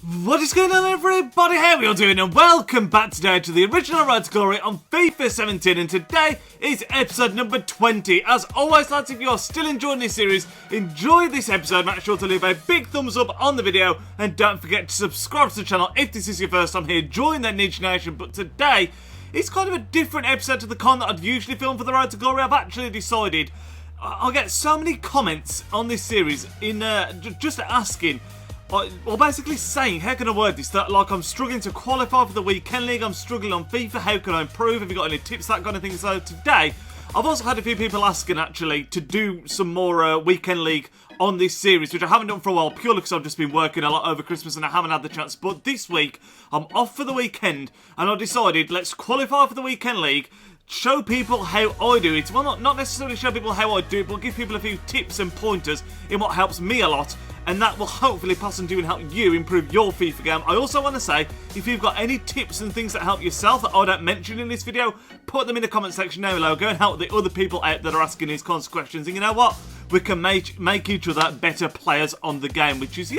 What is going on, everybody? How are you all doing? And welcome back today to the original Road to Glory on FIFA 17. And today is episode number 20. As always, lads, if you're still enjoying this series, enjoy this episode. Make sure to leave a big thumbs up on the video. And don't forget to subscribe to the channel if this is your first time here. Join the Nidge Nation. But today, it's kind of a different episode to the con that I'd usually film for the Road to Glory. I've actually decided I'll get so many comments on this series in just asking, or basically saying, how can I word this, that like I'm struggling to qualify for the weekend league, I'm struggling on FIFA, how can I improve, have you got any tips, that kind of thing. So today, I've also had a few people asking actually to do some more weekend league on this series, which I haven't done for a while, purely because I've just been working a lot over Christmas and I haven't had the chance. But this week, I'm off for the weekend, and I decided, let's qualify for the weekend league, show people how I do it. Well, not necessarily show people how I do it, but give people a few tips and pointers in what helps me a lot, and that will hopefully pass on to and help you improve your FIFA game. I also want to say, if you've got any tips and things that help yourself that I don't mention in this video, put them in the comment section down below. Go and help the other people out that are asking these kinds of questions, and you know what? We can make each other better players on the game, which is,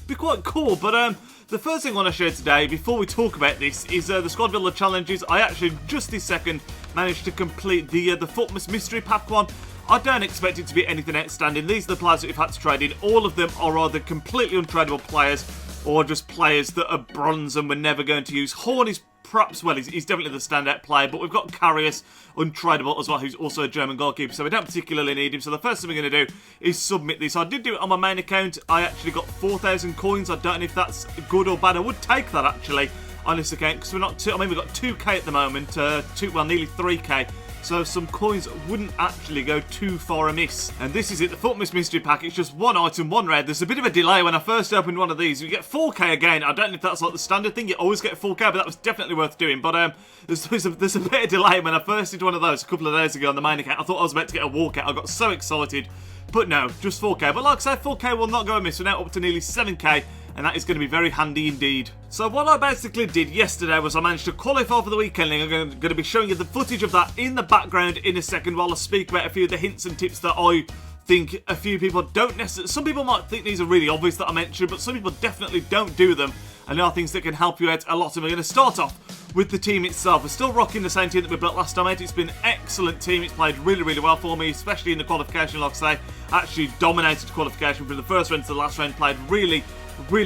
be quite cool. But the first thing I want to share today, before we talk about this, is the Squad Builder challenges. I actually, just this second, managed to complete the Footmas Mystery Pack one. I don't expect it to be anything outstanding. These are the players that we've had to trade in. All of them are either completely untradeable players or just players that are bronze and we're never going to use. Horn is perhaps, well, he's definitely the standout player, but we've got Karius, untradeable as well, who's also a German goalkeeper, so we don't particularly need him. So the first thing we're going to do is submit this. I did do it on my main account. I actually got 4,000 coins. I don't know if that's good or bad. I would take that, actually, on this account, because we've got 2k at the moment, nearly 3k. So some coins wouldn't actually go too far amiss. And this is it, the Footmas Mystery Pack. It's just one item, one red. There's a bit of a delay when I first opened one of these. You get 4k again. I don't know if that's like the standard thing. You always get 4k, but that was definitely worth doing. But there's a bit of delay when I first did one of those a couple of days ago on the main account. I thought I was about to get a walkout. I got so excited. But no, just 4k. But like I said, 4k will not go amiss. We're now up to nearly 7k. And that is going to be very handy indeed. So what I basically did yesterday was I managed to qualify for the weekend league. I'm going to be showing you the footage of that in the background in a second while I speak about a few of the hints and tips that I think a few people don't necessarily... Some people might think these are really obvious that I mentioned, but some people definitely don't do them. And there are things that can help you out a lot. And we're going to start off with the team itself. We're still rocking the same team that we built last time out. It's been an excellent team. It's played really, really well for me, especially in the qualification, like I say. Actually dominated qualification from the first round to the last round. Played really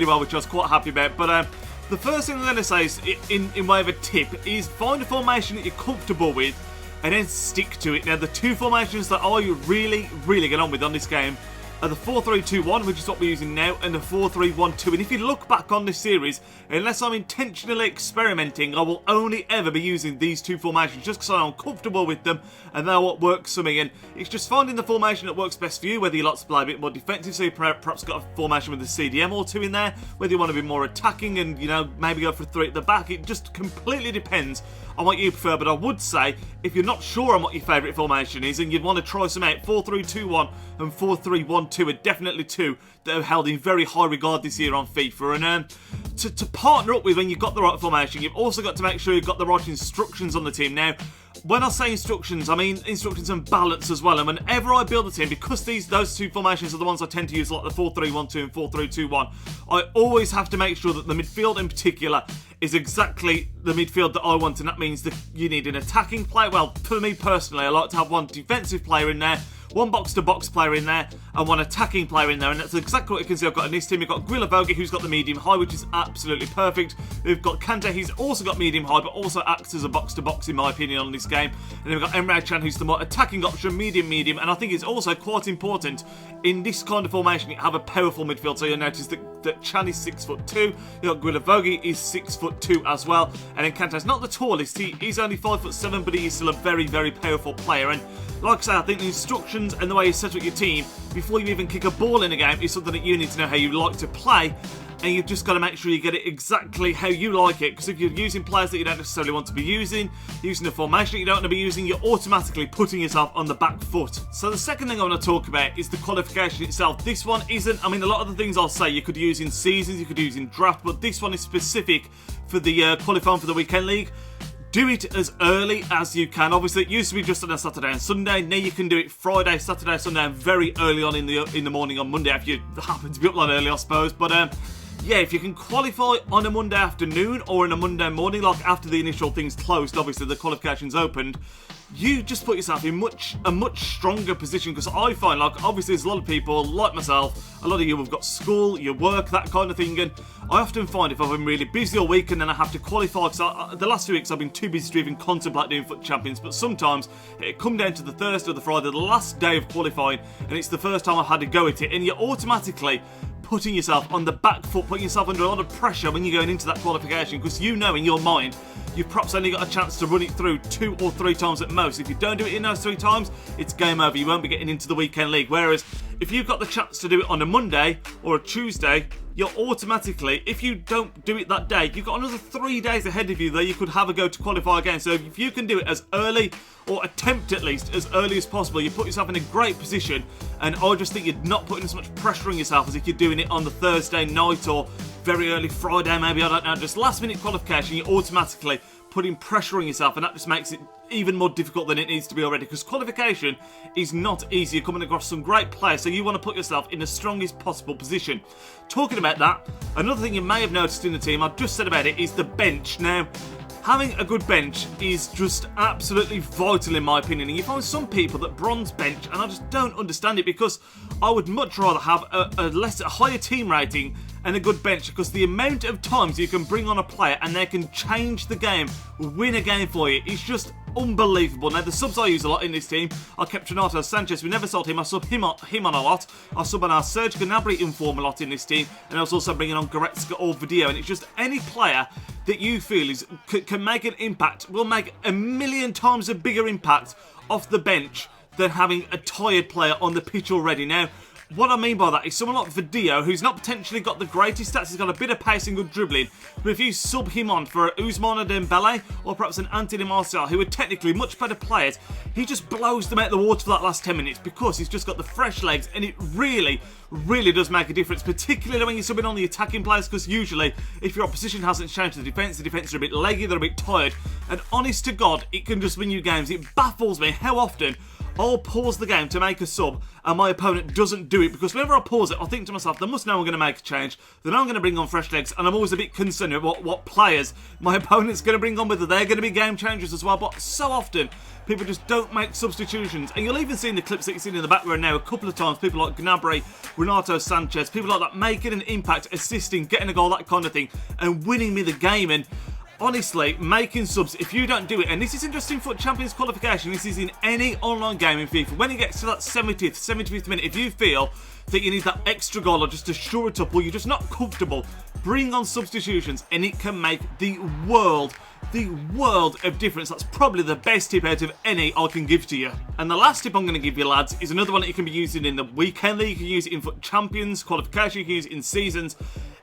well, which I was quite happy about. But the first thing I'm going to say is, in way of a tip, is find a formation that you're comfortable with and then stick to it. Now, the two formations that I really get on with on this game are the 4-3-2-1, which is what we're using now, and the 4-3-1-2. And if you look back on this series, unless I'm intentionally experimenting, I will only ever be using these two formations just because I'm comfortable with them and they're what works for me. And it's just finding the formation that works best for you, whether you like to play a bit more defensive, so you perhaps got a formation with a CDM or two in there, whether you want to be more attacking and, maybe go for 3 at the back. It just completely depends on what you prefer. But I would say, if you're not sure on what your favourite formation is and you'd want to try some out, 4-3-2-1 and 4-3-1-2 are definitely two that are held in very high regard this year on FIFA. And to partner up with when you've got the right formation, you've also got to make sure you've got the right instructions on the team. Now, when I say instructions, I mean instructions and balance as well. And whenever I build a team, because those two formations are the ones I tend to use, like the 4-3-1-2 and 4-3-2-1, I always have to make sure that the midfield in particular is exactly the midfield that I want. And that means that you need an attacking player. Well, for me personally, I like to have one defensive player in there, one box-to-box player in there, and one attacking player in there. And that's exactly what you can see I've got in this team. We've got Guilavogui, who's got the medium-high, which is absolutely perfect. We've got Kante, he's also got medium-high, but also acts as a box-to-box, in my opinion, on this game. And then we've got Emre Can, who's the more attacking option, medium. And I think it's also quite important in this kind of formation, you have a powerful midfield. So you'll notice that Can is 6'2". You've got Guilavogui is 6'2" as well. And then Kante's not the tallest. He's only 5'7", but he is still a very, very powerful player. And like I say, I think the instructions and the way you set up your team before you even kick a ball in a game is something that you need to know how you like to play, and you've just got to make sure you get it exactly how you like it, because if you're using players that you don't necessarily want to be using a formation that you don't want to be using, you're automatically putting yourself on the back foot. So the second thing I want to talk about is the qualification itself. This one isn't, a lot of the things I'll say you could use in seasons, you could use in draft, but this one is specific for the qualifying for the weekend league. Do it as early as you can. Obviously, it used to be just on a Saturday and Sunday. Now you can do it Friday, Saturday, Sunday, and very early on in the morning on Monday if you happen to be up that early, I suppose. But yeah, if you can qualify on a Monday afternoon or in a Monday morning, like after the initial things closed, obviously the qualifications opened, you just put yourself in a much stronger position, because I find, like, obviously there's a lot of people like myself, a lot of you have got school, your work, that kind of thing, and I often find if I've been really busy all week and then I have to qualify, because the last 2 weeks I've been too busy to even contemplate doing Foot Champions, but sometimes it come down to the Thursday or the Friday, the last day of qualifying, and it's the first time I've had to go at it, and you're automatically putting yourself on the back foot, putting yourself under a lot of pressure when you're going into that qualification, because you know in your mind you've perhaps only got a chance to run it through 2 or 3 times at most. If you don't do it in those 3 times, it's game over. You won't be getting into the weekend league. Whereas if you've got the chance to do it on a Monday or a Tuesday, you're automatically, if you don't do it that day, you've got another 3 days ahead of you that you could have a go to qualify again. So if you can do it as early, or attempt at least as early as possible, you put yourself in a great position. And I just think you're not putting as much pressure on yourself as if you're doing it on the Thursday night or very early Friday, maybe, I don't know, just last minute qualification. You're automatically putting pressure on yourself, and that just makes it even more difficult than it needs to be already, because qualification is not easy. You're coming across some great players, so you want to put yourself in the strongest possible position. Talking about that, another thing you may have noticed in the team, I've just said about it, is the bench. Now, having a good bench is just absolutely vital in my opinion, and you find some people that bronze bench, and I just don't understand it, because I would much rather have a higher team rating and a good bench, because the amount of times you can bring on a player and they can change the game, win a game for you, is just unbelievable. Now, the subs I use a lot in this team, I kept Renato Sanchez, we never sold him, I sub him on a lot, I sub on our Serge Gnabry inform a lot in this team, and I was also bringing on Goretzka or Video, and it's just any player that you feel can make an impact, will make a million times a bigger impact off the bench than having a tired player on the pitch already. Now, what I mean by that is someone like Video, who's not potentially got the greatest stats, he's got a bit of pace and good dribbling, but if you sub him on for Ousmane Dembele or perhaps an Anthony Martial, who are technically much better players, he just blows them out of the water for that last 10 minutes, because he's just got the fresh legs, and it really does make a difference, particularly when you're subbing on the attacking players, because usually if your opposition hasn't changed the defence are a bit leggy, they're a bit tired, and honest to God, it can just win you games. It baffles me how often I'll pause the game to make a sub and my opponent doesn't do it, because whenever I pause it, I think to myself, they must know I'm going to make a change, they know I'm going to bring on fresh legs, and I'm always a bit concerned about what players my opponent's going to bring on, whether they're going to be game changers as well. But so often people just don't make substitutions, and you'll even see in the clips that you've seen in the background now a couple of times, people like Gnabry, Renato Sanchez, people like that making an impact, assisting, getting a goal, that kind of thing, and winning me the game. And honestly, making subs, if you don't do it, and this isn't just in Foot Champions qualification, this is in any online game in FIFA, when it gets to that 75th minute, if you feel that you need that extra goal or just to shore it up, or you're just not comfortable, bring on substitutions, and it can make the world of difference. That's probably the best tip out of any I can give to you. And the last tip I'm going to give you, lads, is another one that you can be using in the weekend league, you can use it in Foot Champions qualification, you can use it in seasons.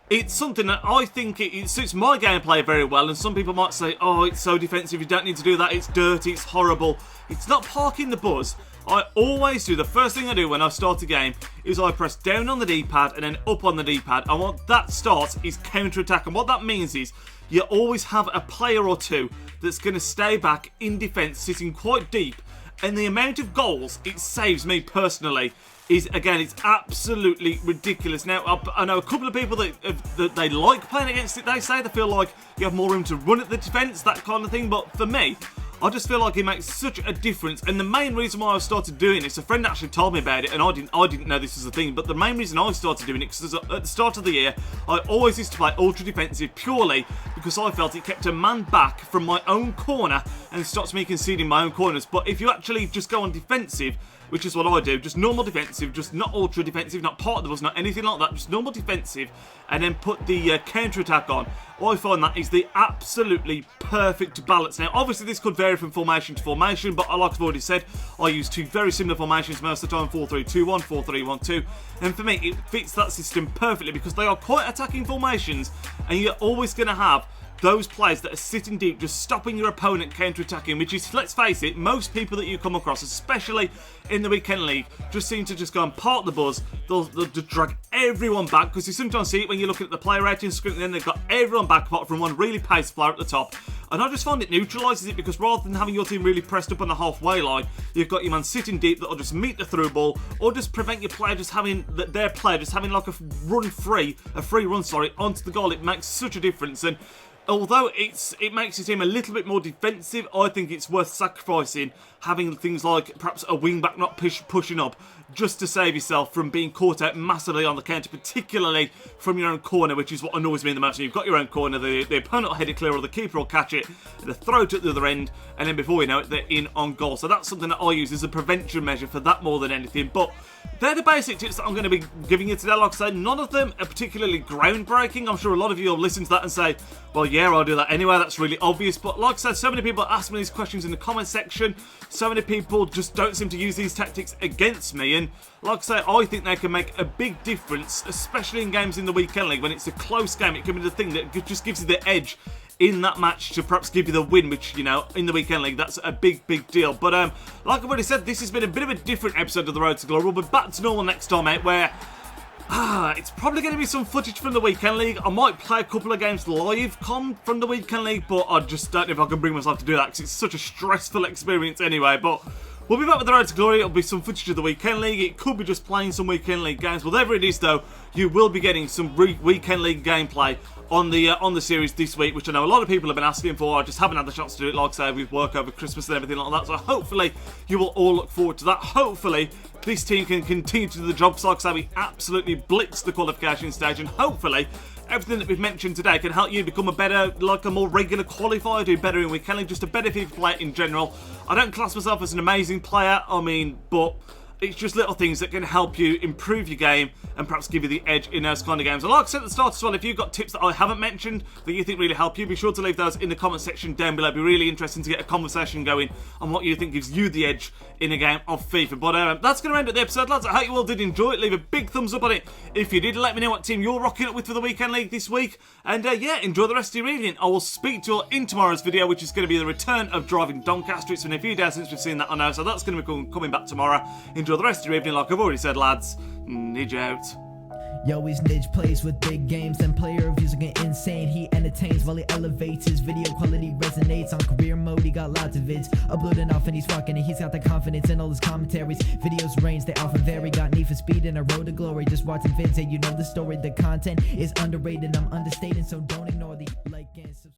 It's something that I think it suits my gameplay very well, and some people might say, oh, it's so defensive, you don't need to do that, it's dirty, it's horrible. It's not parking the buzz. I always do, the first thing I do when I start a game is I press down on the D-pad and then up on the D-pad, and what that starts is counter-attack, and what that means is you always have a player or two that's going to stay back in defence, sitting quite deep, and the amount of goals it saves me personally is, again, it's absolutely ridiculous. Now, I know a couple of people that they like playing against it. They say they feel like you have more room to run at the defence, that kind of thing. But for me, I just feel like it makes such a difference. And the main reason why I started doing this, a friend actually told me about it, and I didn't know this was a thing. But the main reason I started doing it, because at the start of the year, I always used to play ultra defensive purely because I felt it kept a man back from my own corner and stops me conceding my own corners. But if you actually just go on defensive, which is what I do, just normal defensive, just not ultra defensive, not part of the bus, not anything like that, just normal defensive, and then put the counter-attack on, I find that is the absolutely perfect balance. Now, obviously this could vary from formation to formation, but like I've already said, I use two very similar formations most of the time, 4-3-2-1, 4-3-1-2, and for me, it fits that system perfectly because they are quite attacking formations, and you're always going to have those players that are sitting deep, just stopping your opponent counter-attacking, which is, let's face it, most people that you come across, especially in the weekend league, just seem to just go and park the buzz. They'll just drag everyone back, because you sometimes see it when you're looking at the player rating screen, and then they've got everyone back apart from one really paced player at the top. And I just find it neutralises it, because rather than having your team really pressed up on the halfway line, you've got your man sitting deep that'll just meet the through ball, or just prevent your player just having their player just having like a free run, onto the goal. It makes such a difference. And although it makes your team a little bit more defensive, I think it's worth sacrificing having things like perhaps a wing back not pushing up, just to save yourself from being caught out massively on the counter, particularly from your own corner, which is what annoys me the most. You've got your own corner, the opponent will head it clear, or the keeper will catch it, they'll throw it at the other end, and then before you know it, they're in on goal. So that's something that I use as a prevention measure for that more than anything. But they're the basic tips that I'm going to be giving you today. Like I say, none of them are particularly groundbreaking. I'm sure a lot of you will listen to that and say, well, yeah, I'll do that anyway, that's really obvious. But like I said, so many people ask me these questions in the comment section. So many people just don't seem to use these tactics against me. And like I say, I think they can make a big difference, especially in games in the weekend league. When it's a close game, it can be the thing that just gives you the edge in that match to perhaps give you the win, which, you know, in the weekend league, that's a big deal. But like I've already said, this has been a bit of a different episode of the Road to Glory. We'll be back to normal next time, mate, where it's probably going to be some footage from the weekend league. I might play a couple of games live from the weekend league, but I just don't know if I can bring myself to do that, because it's such a stressful experience anyway. But we'll be back with the Road to Glory. It'll be some footage of the weekend league. It could be just playing some weekend league games. Whatever it is, though, you will be getting some weekend league gameplay on the series this week, which I know a lot of people have been asking for. I just haven't had the chance to do it, like I say, with work over Christmas and everything like that. So hopefully you will all look forward to that. Hopefully this team can continue to do the job. So like I say, we absolutely blitzed the qualification stage, and hopefully everything that we've mentioned today can help you become a more regular qualifier, do better in weekend league, just a better FIFA player in general. I don't class myself as an amazing player, but it's just little things that can help you improve your game and perhaps give you the edge in those kind of games. And like I said at the start as well, if you've got tips that I haven't mentioned that you think really help you, be sure to leave those in the comment section down below. It'd be really interesting to get a conversation going on what you think gives you the edge in a game of FIFA. But that's going to end at the episode, lads. I hope you all did enjoy it. Leave a big thumbs up on it if you did. Let me know what team you're rocking up with for the weekend league this week. And yeah, enjoy the rest of your evening. I will speak to you all in tomorrow's video, which is going to be the return of Driving Doncaster. It's been a few days since we've seen that, I know, so that's going to be coming back tomorrow. Enjoy the rest of your evening. Like I've already said, lads, Nidge out. Yo, he's Nidge, plays with big games and player reviews looking insane. He entertains while he elevates, his video quality resonates. On career mode, he got lots of vids uploading off and he's rocking it. He's got the confidence in all his commentaries. Videos range, they often vary. Got need for speed and a road to glory. Just watching vids and you know the story. The content is underrated, I'm understating, so don't ignore the like and subscribe.